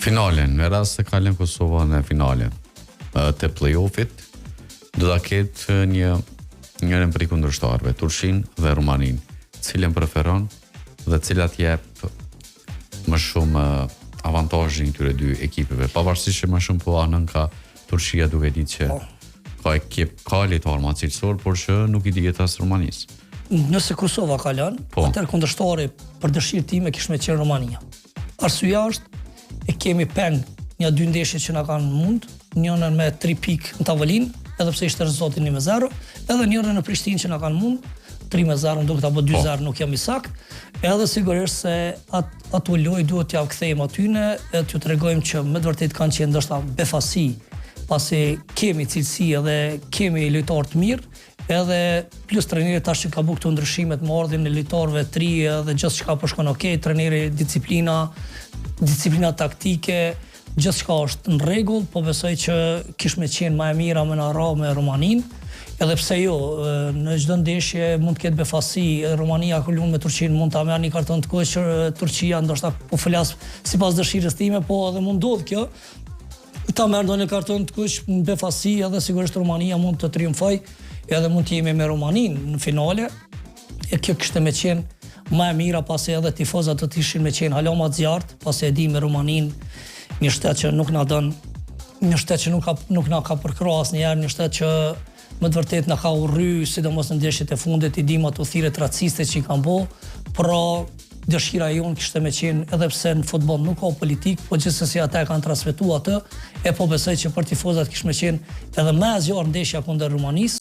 Finalen, në rast se kalën Kosova në finalen të play-offit, do ta ketë njërin prej kundërshtarëve, Turqinë dhe Rumaninë, cilën preferon dhe cilat jep më shumë avantazhin këtyre dy ekipeve, pavarësisht që më shumë po anën ka Turqia, duke ditë që ka ekip, ka lojtar më cilësor, por që nuk i dihet as Rumanisë. Nëse Kosova ka lënë, atëherë kundërshtari për dëshirë time kish me qenë Rumania. Arsyeja është e kemi peng një 2 ndeshje që na kanë mund, njënën me 3 pikë në tavolinë, edhe pse ishte rezultati 1-0, edhe njënën në Prishtinë që na kanë mund 3-0, duke ta bë 2-0, nuk jam i sakt. Edhe sigurisht se ato lojë duhet t'ja kthejmë atyne, edhe t'ju tregojmë që me të vërtetë kanë qenë ndoshta befasi, pasi kemi cilësi edhe kemi lojtarë të mirë, edhe plus trajneri tash që ka bu këto ndryshimet me ardhin e lojtarëve të ri dhe gjithçka po shkon okay, trajneri disciplina taktike, gjithçka është në rregull, po besoj që kish me qenë më e mira me na me Rumaninë. Edhe pse jo, në çdo ndeshje mund të ketë befasi, Rumania kur luan me Turqinë mund ta merr një karton të kuq, Turqia ndoshta po flas sipas dëshirës time, po edhe mund ndodh kjo. Ta merr ndonjë karton të kuq në befasi, edhe sigurisht Rumania mund të triumfoj, edhe mund të jemi me Rumaninë në finale. E kjo kishte me qenë më e mira, pasi edhe tifozat do të ishin me qenë hala më të zjarrt, pasi e di me Rumaninë, një shtet që nuk na don, një shtet që nuk na ka përkrah asnjëherë, një shtet që më të vërtet na ka urry, sidomos në ndeshjet e fundit, i dim ato thirrjet raciste që i kanë bë, pra dëshira jonë kishte me qenë, edhe pse në futboll nuk ka politik, po gjithsesi ata e kanë transmetuar atë, e po besoj që për tifozat kishte me qenë edhe më e zjarrt ndeshja kundër Rumanisë.